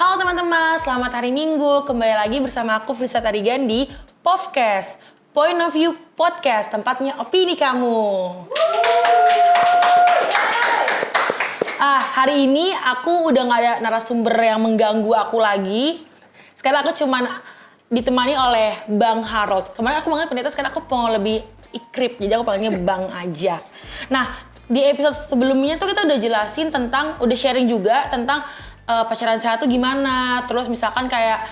Halo teman-teman, selamat hari Minggu. Kembali lagi bersama aku Frisa Tarigan di Podcast, Point of View Podcast, tempatnya opini kamu. Hari ini aku udah gak ada narasumber yang mengganggu aku lagi. Sekarang aku cuman ditemani oleh Bang Harold. Kemarin aku panggil pendeta, sekarang aku mau lebih ikrip, jadi aku panggilnya Bang aja. Nah, di episode sebelumnya tuh kita udah jelasin tentang, udah sharing juga tentang pacaran sehat tuh gimana, terus misalkan kayak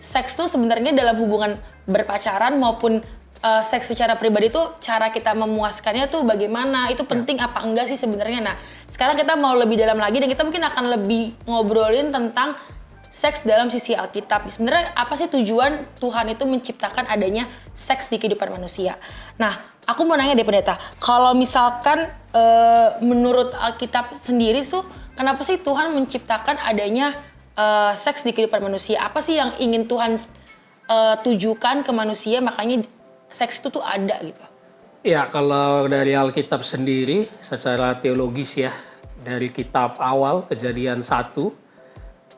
seks tuh sebenarnya dalam hubungan berpacaran maupun seks secara pribadi tuh cara kita memuaskannya tuh bagaimana, itu penting apa enggak sih sebenarnya. Nah, sekarang kita mau lebih dalam lagi dan kita mungkin akan lebih ngobrolin tentang seks dalam sisi Alkitab. Sebenarnya apa sih tujuan Tuhan itu menciptakan adanya seks di kehidupan manusia? Nah, aku mau nanya deh pendeta, kalau misalkan menurut Alkitab sendiri tuh kenapa sih Tuhan menciptakan adanya seks di kehidupan manusia? Apa sih yang ingin Tuhan tujukan ke manusia makanya seks itu tuh ada gitu? Ya, kalau dari Alkitab sendiri secara teologis ya, dari kitab awal Kejadian 1,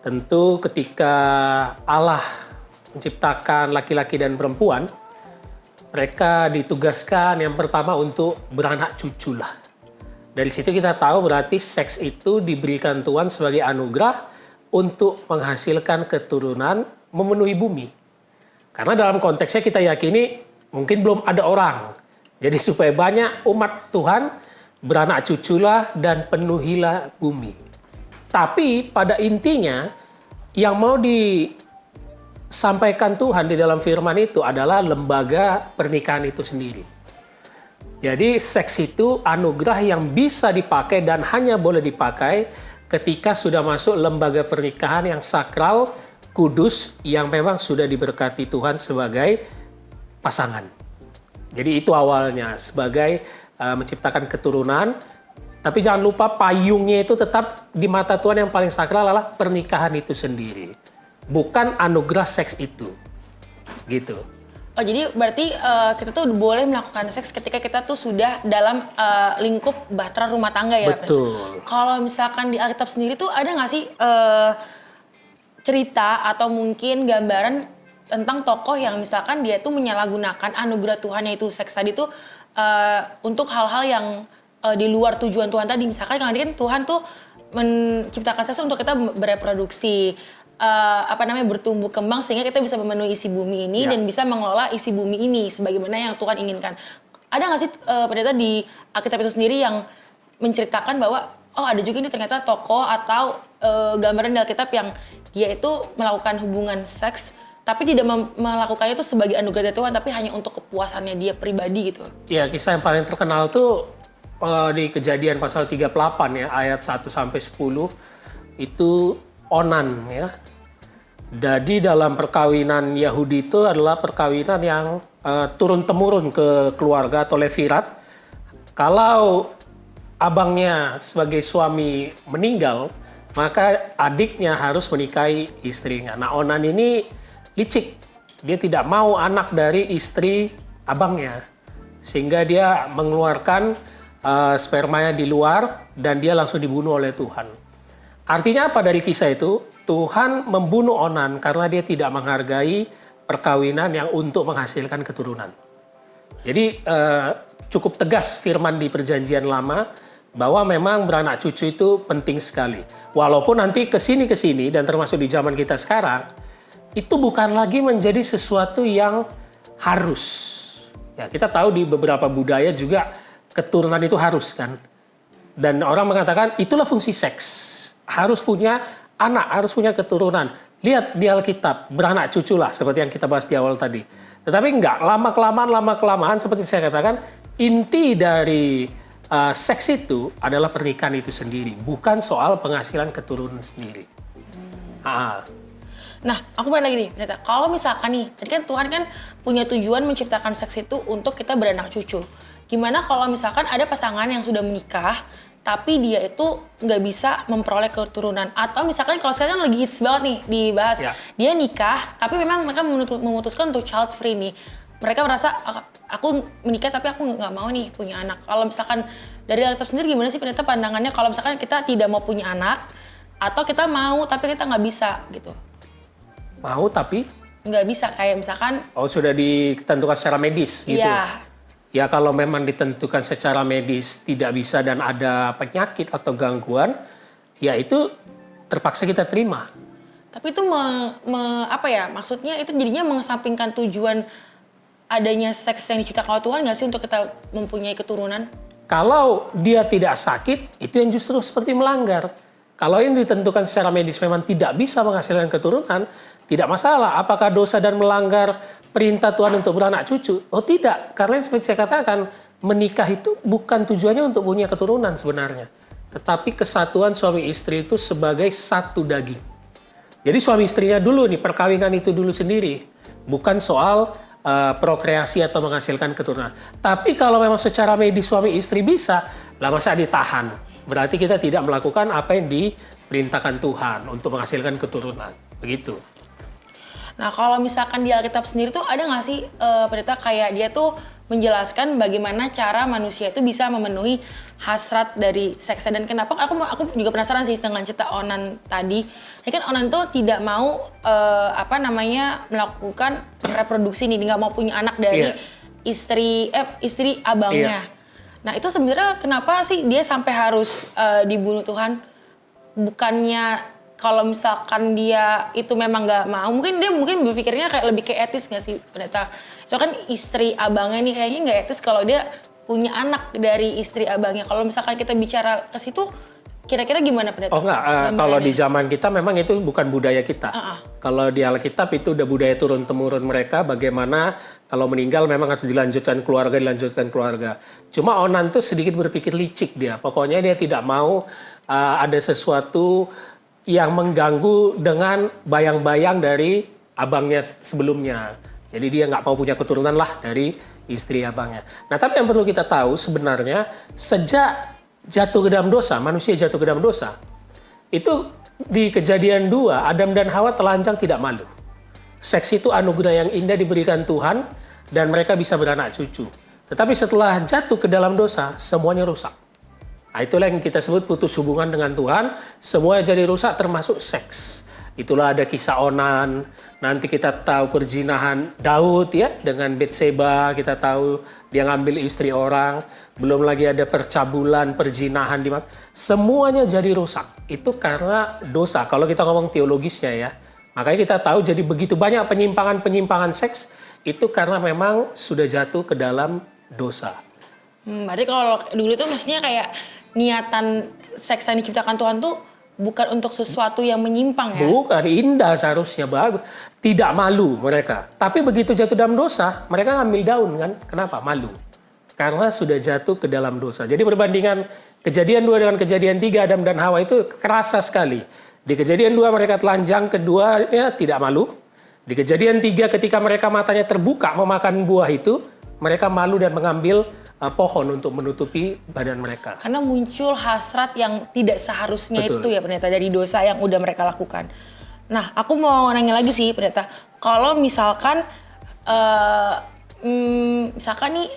tentu ketika Allah menciptakan laki-laki dan perempuan, mereka ditugaskan yang pertama untuk beranak cucu lah. Dari situ kita tahu berarti seks itu diberikan Tuhan sebagai anugerah untuk menghasilkan keturunan memenuhi bumi. Karena dalam konteksnya kita yakini mungkin belum ada orang. Jadi supaya banyak umat Tuhan beranak cuculah dan penuhilah bumi. Tapi pada intinya yang mau disampaikan Tuhan di dalam firman itu adalah lembaga pernikahan itu sendiri. Jadi seks itu anugerah yang bisa dipakai dan hanya boleh dipakai ketika sudah masuk lembaga pernikahan yang sakral, kudus, yang memang sudah diberkati Tuhan sebagai pasangan. Jadi itu awalnya sebagai menciptakan keturunan. Tapi jangan lupa payungnya itu tetap di mata Tuhan yang paling sakral adalah pernikahan itu sendiri. Bukan anugerah seks itu. Gitu. Oh, jadi berarti kita tuh boleh melakukan seks ketika kita tuh sudah dalam lingkup bahtera rumah tangga ya? Betul. Kalau misalkan di Alkitab sendiri tuh ada nggak sih cerita atau mungkin gambaran tentang tokoh yang misalkan dia tuh menyalahgunakan anugerah Tuhan yaitu seks tadi tuh untuk hal-hal yang di luar tujuan Tuhan tadi. Misalkan kan Tuhan tuh menciptakan seks untuk kita bereproduksi, bertumbuh kembang sehingga kita bisa memenuhi isi bumi ini dan bisa mengelola isi bumi ini sebagaimana yang Tuhan inginkan. Ada nggak sih pendeta di Alkitab itu sendiri yang menceritakan bahwa ada juga ini ternyata tokoh atau gambaran di Alkitab yang dia itu melakukan hubungan seks tapi tidak melakukannya itu sebagai anugerah dari Tuhan tapi hanya untuk kepuasannya dia pribadi gitu? Ya, kisah yang paling terkenal tuh di Kejadian pasal 38 ya, ayat 1-10 itu Onan ya. Jadi dalam perkawinan Yahudi itu adalah perkawinan yang turun-temurun ke keluarga atau levirat. Kalau abangnya sebagai suami meninggal, maka adiknya harus menikahi istrinya. Nah, Onan ini licik. Dia tidak mau anak dari istri abangnya. Sehingga dia mengeluarkan spermanya di luar dan dia langsung dibunuh oleh Tuhan. Artinya apa dari kisah itu? Tuhan membunuh Onan karena dia tidak menghargai perkawinan yang untuk menghasilkan keturunan. Jadi cukup tegas firman di Perjanjian Lama bahwa memang beranak cucu itu penting sekali. Walaupun nanti kesini dan termasuk di zaman kita sekarang, itu bukan lagi menjadi sesuatu yang harus. Ya, kita tahu di beberapa budaya juga keturunan itu harus kan. Dan orang mengatakan itulah fungsi seks. Harus punya anak, harus punya keturunan. Lihat di Alkitab, beranak cucu lah seperti yang kita bahas di awal tadi. Tetapi enggak, lama-kelamaan seperti saya katakan, inti dari seks itu adalah pernikahan itu sendiri. Bukan soal penghasilan keturunan sendiri. Nah, aku balik lagi nih, pendeta. Kalau misalkan nih, tadi kan Tuhan kan punya tujuan menciptakan seks itu untuk kita beranak cucu. Gimana kalau misalkan ada pasangan yang sudah menikah, tapi dia itu nggak bisa memperoleh keturunan? Atau misalkan kalau sekarang kan lagi hits banget nih dibahas, dia nikah, tapi memang mereka memutuskan untuk child free nih. Mereka merasa, aku menikah tapi aku nggak mau nih punya anak. Kalau misalkan dari Alkitab sendiri gimana sih pendeta pandangannya kalau misalkan kita tidak mau punya anak, atau kita mau tapi kita nggak bisa gitu. Mau tapi Nggak bisa, kayak misalkan sudah ditentukan secara medis gitu. ya Ya kalau memang ditentukan secara medis tidak bisa dan ada penyakit atau gangguan, ya itu terpaksa kita terima. tapi itu apa ya, maksudnya itu jadinya mengesampingkan tujuan adanya seks yang diciptakan oleh Tuhan nggak sih untuk kita mempunyai keturunan? Kalau dia tidak sakit, itu yang justru seperti melanggar. Kalau yang ditentukan secara medis memang tidak bisa menghasilkan keturunan, tidak masalah. Apakah dosa dan melanggar perintah Tuhan untuk beranak cucu? Oh tidak, karena seperti saya katakan, menikah itu bukan tujuannya untuk punya keturunan sebenarnya. Tetapi kesatuan suami istri itu sebagai satu daging. Jadi suami istrinya dulu nih, perkawinan itu dulu sendiri. Bukan soal prokreasi atau menghasilkan keturunan. Tapi kalau memang secara medis suami istri bisa, lah masa ditahan. Berarti kita tidak melakukan apa yang diperintahkan Tuhan untuk menghasilkan keturunan. Begitu. Nah kalau misalkan di Alkitab sendiri tuh ada nggak sih pendeta kayak dia tuh menjelaskan bagaimana cara manusia itu bisa memenuhi hasrat dari seksnya, dan kenapa aku juga penasaran sih dengan cerita Onan tadi. Ini kan Onan tuh tidak mau melakukan reproduksi nih, nggak mau punya anak dari istri abangnya. Nah itu sebenarnya kenapa sih dia sampai harus dibunuh Tuhan? Bukannya kalau misalkan dia itu memang nggak mau, mungkin dia berpikirnya kayak lebih ke etis nggak sih pendeta? So kan istri abangnya nih kayaknya nggak etis kalau dia punya anak dari istri abangnya. Kalau misalkan kita bicara ke situ, kira-kira gimana pendeta? Oh enggak, kalau di zaman kita memang itu bukan budaya kita. Kalau di Alkitab itu udah budaya turun-temurun mereka, bagaimana kalau meninggal memang harus dilanjutkan keluarga. Cuma Onan tuh sedikit berpikir licik dia. Pokoknya dia tidak mau ada sesuatu yang mengganggu dengan bayang-bayang dari abangnya sebelumnya. Jadi dia nggak mau punya keturunan lah dari istri abangnya. Nah tapi yang perlu kita tahu sebenarnya sejak jatuh ke dalam dosa, manusia jatuh ke dalam dosa, itu di Kejadian 2, Adam dan Hawa telanjang tidak malu. Seks itu anugerah yang indah diberikan Tuhan dan mereka bisa beranak cucu. Tetapi setelah jatuh ke dalam dosa, semuanya rusak. Nah, itulah yang kita sebut putus hubungan dengan Tuhan, semuanya jadi rusak termasuk seks. Itulah ada kisah Onan, nanti kita tahu perzinahan Daud ya dengan Betseba, kita tahu dia ngambil istri orang, belum lagi ada percabulan, perzinahan di mana. Semuanya jadi rusak. Itu karena dosa. Kalau kita ngomong teologisnya ya. Makanya kita tahu jadi begitu banyak penyimpangan seks itu karena memang sudah jatuh ke dalam dosa. Berarti kalau dulu itu maksudnya kayak niatan seks yang diciptakan Tuhan tuh bukan untuk sesuatu yang menyimpang ya? Bukan, indah seharusnya, bagus. Tidak malu mereka. Tapi begitu jatuh dalam dosa, mereka ngambil daun kan? Kenapa? Malu. Karena sudah jatuh ke dalam dosa. Jadi perbandingan Kejadian 2 dengan Kejadian 3, Adam dan Hawa itu kerasa sekali. Di Kejadian 2 mereka telanjang, kedua ya tidak malu. Di Kejadian 3 ketika mereka matanya terbuka memakan buah itu, mereka malu dan mengambil pohon untuk menutupi badan mereka. Karena muncul hasrat yang tidak seharusnya. Betul. Itu ya pendeta, dari dosa yang udah mereka lakukan. Nah aku mau nanya lagi sih pendeta, kalau misalkan misalkan nih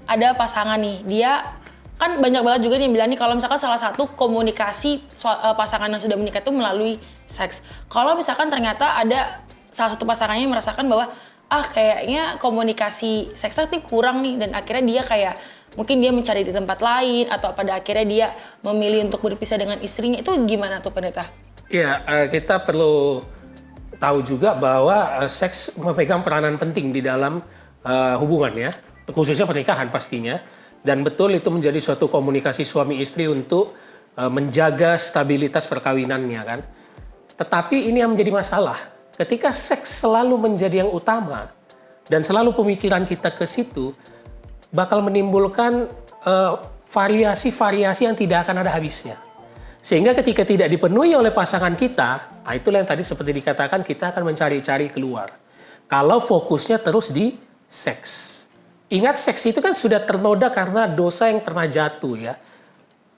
ada pasangan nih, dia kan banyak banget juga nih yang bilang nih kalau misalkan salah satu komunikasi pasangan yang sudah menikah itu melalui seks. Kalau misalkan ternyata ada salah satu pasangannya yang merasakan bahwa kayaknya komunikasi seksnya ini kurang nih, dan akhirnya dia kayak mungkin dia mencari di tempat lain atau pada akhirnya dia memilih untuk berpisah dengan istrinya, itu gimana tuh pendeta? Iya, kita perlu tahu juga bahwa seks memegang peranan penting di dalam hubungan ya, khususnya pernikahan pastinya. Dan betul itu menjadi suatu komunikasi suami istri untuk menjaga stabilitas perkawinannya kan. Tetapi ini yang menjadi masalah. Ketika seks selalu menjadi yang utama dan selalu pemikiran kita ke situ, bakal menimbulkan variasi-variasi yang tidak akan ada habisnya. Sehingga ketika tidak dipenuhi oleh pasangan kita, itulah yang tadi seperti dikatakan kita akan mencari-cari keluar. Kalau fokusnya terus di seks. Ingat seks itu kan sudah ternoda karena dosa yang pernah jatuh ya.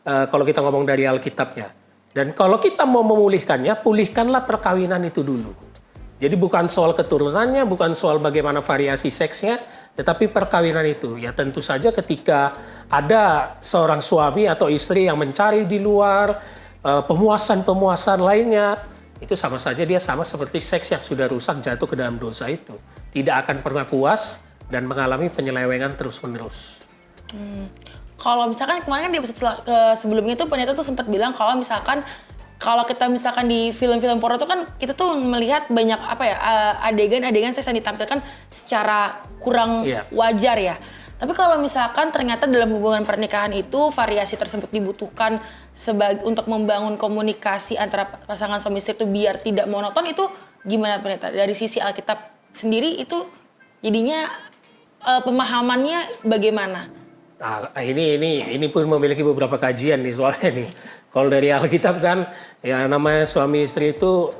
Kalau kita ngomong dari Alkitabnya. Dan kalau kita mau memulihkannya, pulihkanlah perkawinan itu dulu. Jadi bukan soal keturunannya, bukan soal bagaimana variasi seksnya, tetapi perkawinan itu. Ya tentu saja ketika ada seorang suami atau istri yang mencari di luar, pemuasan-pemuasan lainnya, itu sama saja dia sama seperti seks yang sudah rusak jatuh ke dalam dosa itu. Tidak akan pernah puas dan mengalami penyelewengan terus-menerus. Kalau misalkan kemarin kan di episode sebelumnya tuh pendeta tuh sempat bilang kalau misalkan kalau kita misalkan di film-film porno tuh kan kita tuh melihat banyak apa ya adegan-adegan seks yang ditampilkan secara kurang wajar ya. Tapi kalau misalkan ternyata dalam hubungan pernikahan itu variasi tersebut dibutuhkan untuk membangun komunikasi antara pasangan suami istri itu biar tidak monoton, itu gimana pendeta? Dari sisi Alkitab sendiri itu jadinya pemahamannya bagaimana? Nah, ini pun memiliki beberapa kajian nih soalnya nih. Kalau dari Alkitab kan ya namanya suami istri itu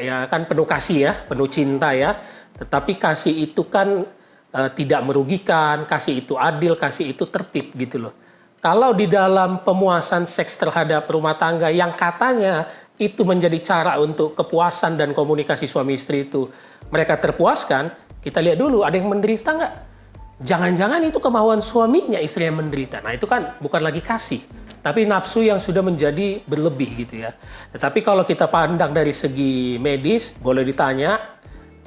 ya kan penuh kasih ya, penuh cinta ya. Tetapi kasih itu kan tidak merugikan, kasih itu adil, kasih itu tertib gitu loh. Kalau di dalam pemuasan seks terhadap rumah tangga yang katanya itu menjadi cara untuk kepuasan dan komunikasi suami istri itu mereka terpuaskan, kita lihat dulu ada yang menderita nggak? Jangan-jangan itu kemauan suaminya istri yang menderita. Nah itu kan bukan lagi kasih, tapi nafsu yang sudah menjadi berlebih gitu ya. Tetapi kalau kita pandang dari segi medis, boleh ditanya,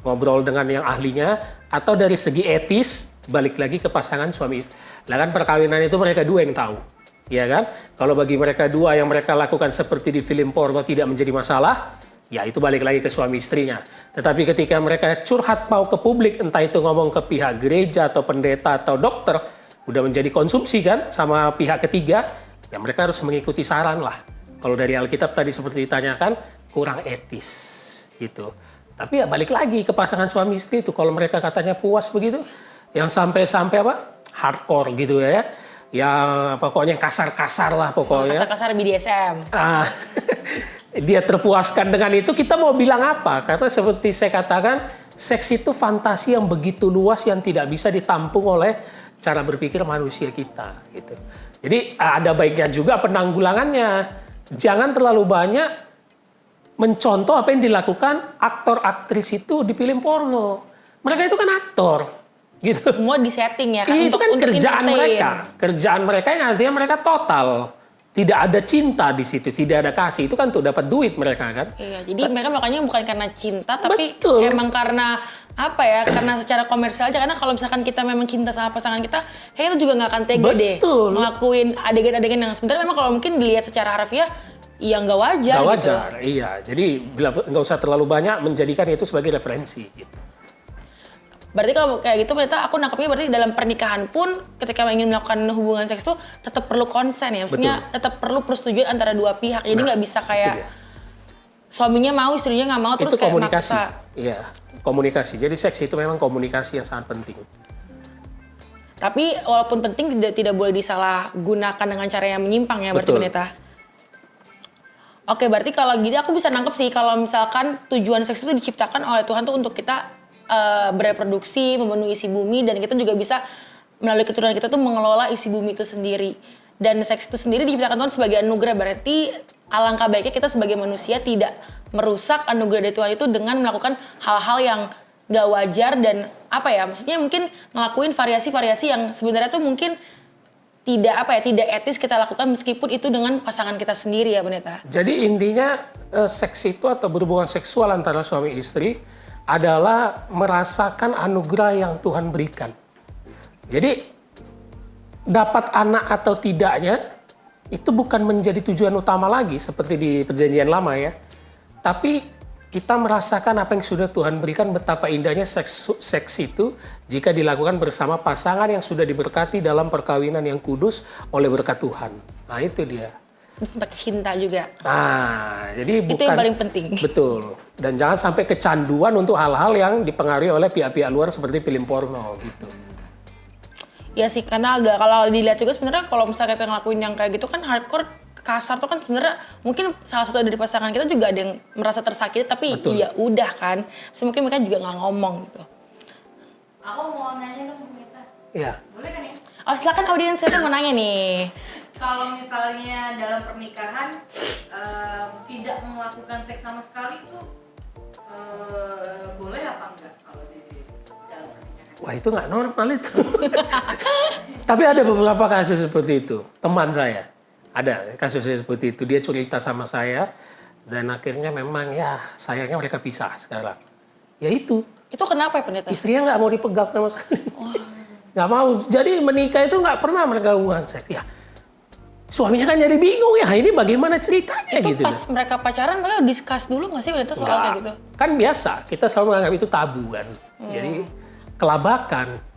ngobrol dengan yang ahlinya, atau dari segi etis, balik lagi ke pasangan suami istri. Lah kan perkawinan itu mereka dua yang tahu, ya kan? Kalau bagi mereka dua yang mereka lakukan seperti di film porno tidak menjadi masalah, ya itu balik lagi ke suami istrinya. Tetapi ketika mereka curhat mau ke publik, entah itu ngomong ke pihak gereja atau pendeta atau dokter, udah menjadi konsumsi kan sama pihak ketiga, ya mereka harus mengikuti saran lah. Kalau dari Alkitab tadi seperti ditanyakan, kurang etis gitu. Tapi ya balik lagi ke pasangan suami istri itu, kalau mereka katanya puas begitu, yang sampai apa? Hardcore gitu ya. Yang pokoknya kasar-kasar lah pokoknya. Kasar-kasar BDSM. Dia terpuaskan dengan itu, kita mau bilang apa? Karena seperti saya katakan, seks itu fantasi yang begitu luas yang tidak bisa ditampung oleh cara berpikir manusia kita. Gitu. Jadi ada baiknya juga penanggulangannya. Jangan terlalu banyak mencontoh apa yang dilakukan aktor-aktris itu di film porno. Mereka itu kan aktor. Gitu. Semua disetting ya kan? Itu kan kerjaan mereka. Kerjaan mereka yang artinya mereka total. Tidak ada cinta di situ, tidak ada kasih. Itu kan untuk dapat duit mereka kan. Iya, jadi mereka makanya bukan karena cinta, tapi Betul. emang karena apa ya? Karena secara komersial aja. Karena kalau misalkan kita memang cinta sama pasangan kita, kayaknya itu juga nggak akan tega deh ngelakuin adegan-adegan yang sebenarnya memang kalau mungkin dilihat secara harfiah, ya nggak wajar. Nggak wajar, gitu. Iya. Jadi nggak usah terlalu banyak menjadikan itu sebagai referensi. Gitu. Berarti kalau kayak gitu, ternyata aku nangkepnya berarti dalam pernikahan pun ketika ingin melakukan hubungan seks itu tetap perlu konsen ya. Maksudnya tetap perlu persetujuan antara dua pihak. Jadi nggak bisa kayak suaminya mau, istrinya nggak mau, terus itu kayak komunikasi. maksa. Iya, komunikasi. Jadi seks itu memang komunikasi yang sangat penting. Tapi walaupun penting tidak boleh disalahgunakan dengan cara yang menyimpang ya berarti pendeta. Oke, berarti kalau gitu aku bisa nangkep sih kalau misalkan tujuan seks itu diciptakan oleh Tuhan tuh untuk kita bereproduksi, memenuhi isi bumi, dan kita juga bisa melalui keturunan kita tuh mengelola isi bumi itu sendiri. Dan seks itu sendiri diciptakan Tuhan sebagai anugerah, berarti alangkah baiknya kita sebagai manusia tidak merusak anugerah dari Tuhan itu dengan melakukan hal-hal yang gak wajar dan apa ya, maksudnya mungkin ngelakuin variasi-variasi yang sebenarnya tuh mungkin tidak etis kita lakukan meskipun itu dengan pasangan kita sendiri ya pendeta. Jadi intinya seks itu atau berhubungan seksual antara suami istri adalah merasakan anugerah yang Tuhan berikan. Jadi dapat anak atau tidaknya itu bukan menjadi tujuan utama lagi seperti di Perjanjian Lama ya. Tapi kita merasakan apa yang sudah Tuhan berikan, betapa indahnya seks itu jika dilakukan bersama pasangan yang sudah diberkati dalam perkawinan yang kudus oleh berkat Tuhan. Nah itu dia. Terus pakai cinta juga. Nah, jadi bukan, itu yang paling penting. Betul. Dan jangan sampai kecanduan untuk hal-hal yang dipengaruhi oleh pihak-pihak luar seperti film porno gitu. Ya sih, karena agak kalau dilihat juga sebenarnya kalau misalnya kita ngelakuin yang kayak gitu kan hardcore, kasar tuh kan sebenarnya mungkin salah satu dari pasangan kita juga ada yang merasa tersakiti, tapi ya udah kan. So, mungkin mereka juga nggak ngomong gitu. Aku mau nanya dong, Mita. Iya. Boleh kan ya? Oh silakan audiens, saya mau nanya nih. Kalau misalnya dalam pernikahan tidak melakukan seks sama sekali itu boleh apa enggak kalau di dalam pernikahan? Wah itu nggak normal itu. Tapi ada beberapa kasus seperti itu. Teman saya Ada kasusnya seperti itu. Dia cerita sama saya dan akhirnya memang ya sayangnya mereka pisah sekarang. Ya itu. Itu kenapa ya pendeta? Istrinya nggak mau dipegang sama sekali. Nggak mau. Jadi menikah itu nggak pernah mereka hubungan seks. Ya suaminya kan jadi bingung ya. Ini bagaimana ceritanya Itu gitu. pas mereka pacaran mereka discuss dulu nggak sih pendeta soal kayak gitu? Kan biasa. Kita selalu menganggap itu tabu kan. Jadi kelabakan.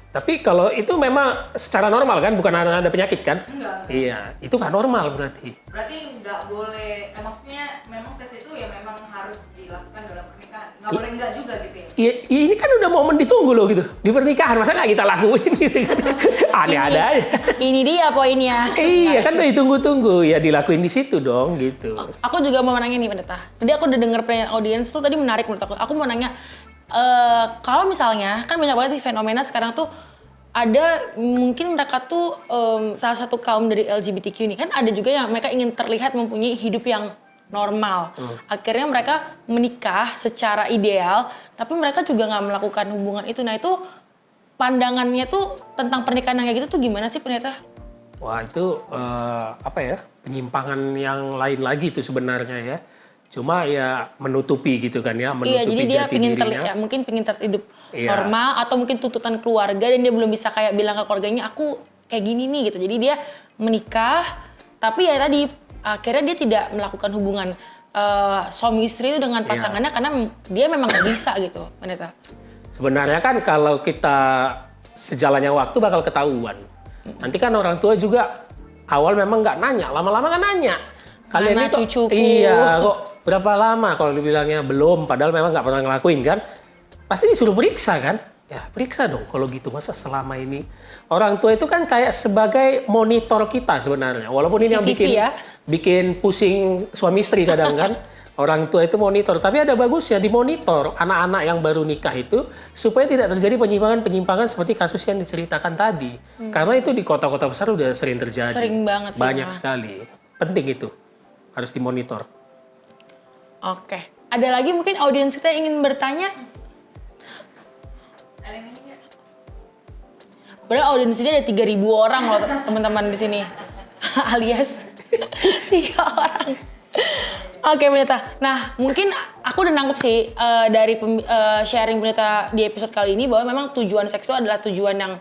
Tapi kalau itu memang secara normal kan, bukan ada penyakit kan? Enggak. Iya, itu nggak normal berarti. Berarti nggak boleh, maksudnya memang tes itu ya memang harus dilakukan dalam pernikahan. Nggak boleh enggak juga gitu ya? Iya, ini kan udah momen ditunggu loh gitu. Di pernikahan, masa nggak kita lakuin gitu kan? Ada-ada aja. Ini dia poinnya. Iya, kan udah ditunggu-tunggu. Ya dilakuin di situ dong gitu. Aku juga mau nanya nih pendeta. Tadi aku udah denger pertanyaan audiens tuh tadi menarik menurut aku. Aku mau nanya, kalau misalnya kan banyak banget di fenomena sekarang tuh ada mungkin mereka tuh salah satu kaum dari LGBTQ ini kan ada juga yang mereka ingin terlihat mempunyai hidup yang normal. Akhirnya mereka menikah secara ideal, tapi mereka juga nggak melakukan hubungan itu. Nah itu pandangannya tuh tentang pernikahan yang kayak gitu tuh gimana sih pendeta? Wah itu apa ya, penyimpangan yang lain lagi tuh sebenarnya ya. Cuma ya menutupi gitu kan ya, menutupi Iya, jadi dia jati pingin dirinya. mungkin pingin terlihat hidup Iya. normal atau mungkin tuntutan keluarga dan dia belum bisa kayak bilang ke keluarganya aku kayak gini nih gitu. Jadi dia menikah tapi ya tadi akhirnya dia tidak melakukan hubungan suami istri itu dengan pasangannya karena dia memang nggak bisa gitu, pendeta. Sebenarnya kan kalau kita sejalannya waktu bakal ketahuan. Nanti kan orang tua juga awal memang nggak nanya, lama-lama kan nanya. Kalian Mana ini kok, cucuku? iya kok berapa lama kalau dibilangnya belum, padahal memang nggak pernah ngelakuin kan. Pasti disuruh periksa kan. Ya periksa dong kalau gitu, masa selama ini. Orang tua itu kan kayak sebagai monitor kita sebenarnya. Walaupun ini yang CCTV ya? bikin pusing suami istri kadang kan. Orang tua itu monitor, tapi ada bagusnya dimonitor anak-anak yang baru nikah itu supaya tidak terjadi penyimpangan-penyimpangan seperti kasus yang diceritakan tadi. Karena itu di kota-kota besar udah sering terjadi. Sering banget sih, Banyak Mama. sekali. Penting itu. Harus dimonitor. Oke. Ada lagi mungkin audiens kita yang ingin bertanya? Ada yang ini nggak? Padahal audiens ini ada 3.000 orang loh teman-teman di sini. Alias 3 orang. Oke pendeta. Nah mungkin aku udah nangkep sih dari sharing pendeta di episode kali ini bahwa memang tujuan seks itu adalah tujuan yang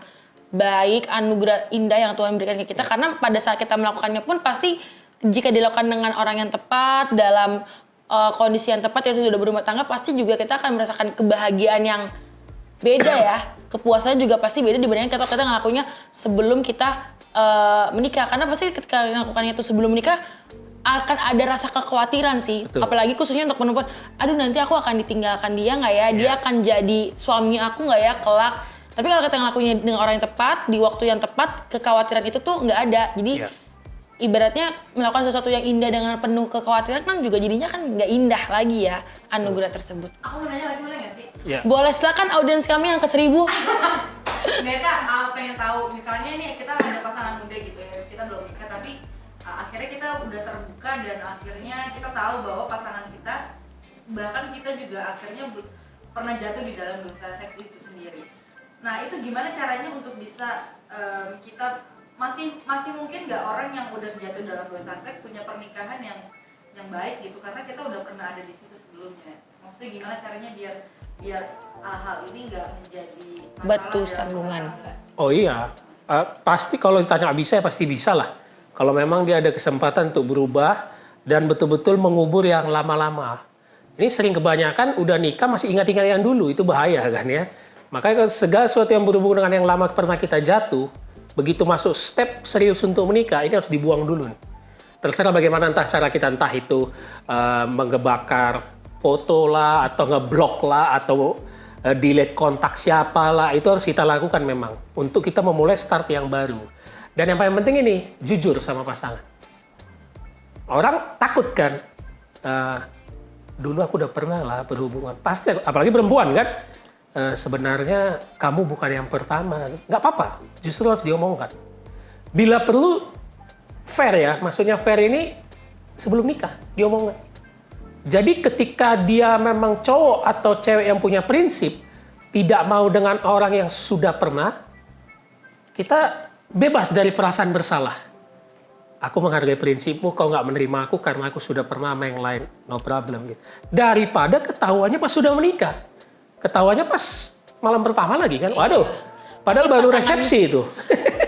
baik, anugerah indah yang Tuhan berikan ke kita. Karena pada saat kita melakukannya pun pasti jika dilakukan dengan orang yang tepat, dalam kondisi yang tepat, yang sudah berumah tangga, pasti juga kita akan merasakan kebahagiaan yang beda ya. Kepuasannya juga pasti beda dibandingkan kita ngelakuinnya sebelum kita menikah. Karena pasti ketika melakukannya itu sebelum menikah, akan ada rasa kekhawatiran sih. Betul. Apalagi khususnya untuk perempuan, aduh nanti aku akan ditinggalkan dia nggak ya? Dia akan jadi suami aku nggak ya kelak? Tapi kalau kita ngelakuinnya dengan orang yang tepat, di waktu yang tepat, kekhawatiran itu tuh nggak ada. Jadi ibaratnya melakukan sesuatu yang indah dengan penuh kekhawatiran kan juga jadinya kan nggak indah lagi ya anugerah tersebut. Aku mau nanya lagi boleh nggak sih? Ya. Boleh, silakan audiens kami yang ke 1.000. Mereka pengen tahu, misalnya ini kita ada pasangan muda gitu ya, kita belum nikah tapi akhirnya kita udah terbuka dan akhirnya kita tahu bahwa pasangan kita, bahkan kita juga akhirnya pernah jatuh di dalam dosa seks itu sendiri. Nah itu gimana caranya untuk bisa kita masih mungkin nggak orang yang udah jatuh dalam dosa seks punya pernikahan yang baik gitu karena kita udah pernah ada di situ sebelumnya. Maksudnya gimana caranya biar hal ini nggak menjadi masalah Batu dalam sandungan. rumah tangga? Oh iya, pasti kalau ditanya bisa ya pasti bisa lah. Kalau memang dia ada kesempatan untuk berubah dan betul-betul mengubur yang lama-lama. Ini sering kebanyakan udah nikah masih ingat-ingat yang dulu, itu bahaya kan ya. Makanya segala sesuatu yang berhubungan dengan yang lama pernah kita jatuh, begitu masuk step serius untuk menikah, ini harus dibuang dulu nih. Terserah bagaimana entah cara kita, entah itu menggebakar foto lah, atau ngeblok lah, atau delete kontak siapa lah, itu harus kita lakukan memang. Untuk kita memulai start yang baru. Dan yang paling penting ini, jujur sama pasangan. Orang takut kan, dulu aku udah pernah lah berhubungan. Pasti, apalagi perempuan kan, sebenarnya kamu bukan yang pertama. Nggak apa-apa, justru harus diomongkan. Bila perlu, fair ya, maksudnya fair ini sebelum nikah, diomongkan. Jadi ketika dia memang cowok atau cewek yang punya prinsip, tidak mau dengan orang yang sudah pernah, kita bebas dari perasaan bersalah. aku menghargai prinsipmu, kau nggak menerima aku karena aku sudah pernah sama yang lain, no problem gitu. Daripada ketahuannya pas sudah menikah. Ketahuannya pas malam pertama lagi kan, waduh. Padahal baru resepsi itu.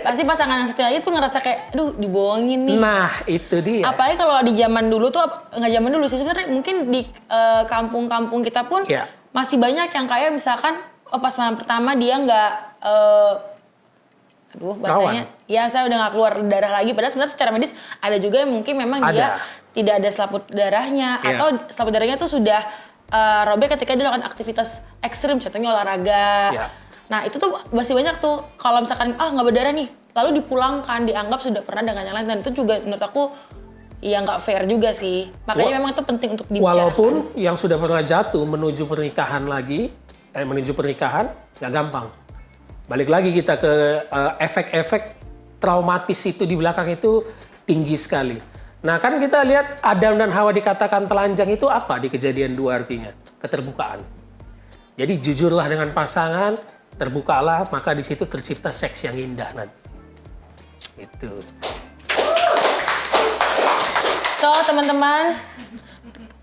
Pasti pasangan yang satu lagi tuh ngerasa kayak, aduh dibohongin nih. Nah, itu dia. Apalagi kalau di zaman dulu tuh, nggak zaman dulu sih sebenarnya, mungkin di kampung-kampung kita pun Iya. masih banyak yang kayak misalkan pas malam pertama dia nggak, bahasanya, ya saya udah nggak keluar darah lagi. Padahal sebenarnya secara medis ada juga yang mungkin memang dia tidak ada selaput darahnya Iya. atau selaput darahnya tuh sudah robek ketika dia melakukan aktivitas ekstrim, contohnya olahraga. Iya. Nah itu tuh masih banyak tuh kalau misalkan nggak berdarah nih, lalu dipulangkan dianggap sudah pernah dengan yang lain, dan itu juga menurut aku ya nggak fair juga sih. Makanya memang itu penting untuk dibicarakan. Walaupun yang sudah pernah jatuh menuju pernikahan lagi, menuju pernikahan nggak gampang. Balik lagi kita ke efek-efek traumatis itu di belakang itu tinggi sekali. Nah kan kita lihat Adam dan Hawa dikatakan telanjang itu apa di Kejadian 2 artinya? Keterbukaan. Jadi jujurlah dengan pasangan, terbukalah, maka di situ tercipta seks yang indah nanti. Itu. So teman-teman,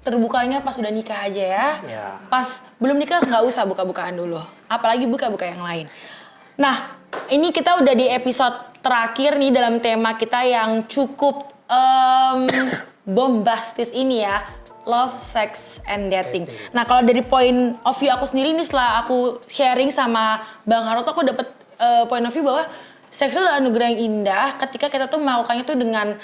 terbukanya pas udah nikah aja ya. Ya. Pas belum nikah nggak usah buka-bukaan dulu. Apalagi buka-buka yang lain. Nah, ini kita udah di episode terakhir nih dalam tema kita yang cukup bombastis ini ya. Love, sex, and dating. Nah, kalau dari point of view aku sendiri ini setelah aku sharing sama Bang Harold, aku dapet point of view bahwa seks itu adalah anugerah yang indah ketika kita tuh melakukannya tuh dengan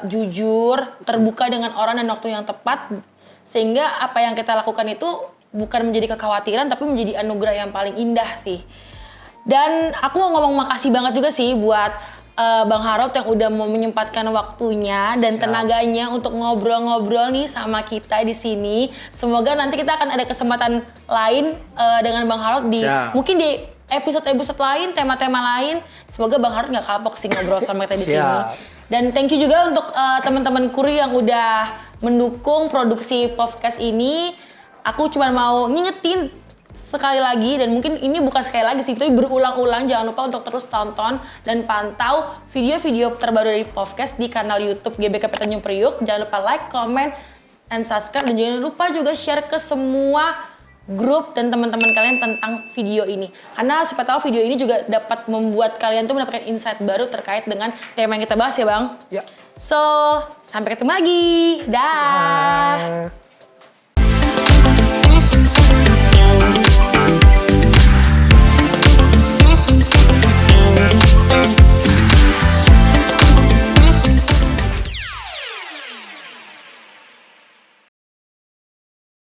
jujur, terbuka dengan orang dan waktu yang tepat, sehingga apa yang kita lakukan itu bukan menjadi kekhawatiran tapi menjadi anugerah yang paling indah sih. Dan aku mau ngomong makasih banget juga sih buat Bang Harold yang udah mau menyempatkan waktunya dan tenaganya untuk ngobrol-ngobrol nih sama kita di sini. Semoga nanti kita akan ada kesempatan lain dengan Bang Harold di mungkin di episode-episode lain, tema-tema lain. Semoga Bang Harold nggak kapok sih ngobrol sama kita di sini. Dan thank you juga untuk teman-teman Kuri yang udah mendukung produksi podcast ini. Aku cuma mau ngingetin sekali lagi, dan mungkin ini bukan sekali lagi sih, tapi berulang-ulang, jangan lupa untuk terus tonton dan pantau video-video terbaru dari podcast di kanal YouTube GBKP Tanjung Priuk. Jangan lupa like, comment, and subscribe, dan jangan lupa juga share ke semua grup dan teman-teman kalian tentang video ini. Karena siapa tahu video ini juga dapat membuat kalian tuh mendapatkan insight baru terkait dengan tema yang kita bahas ya Bang. Ya. So, sampai ketemu lagi. Dah.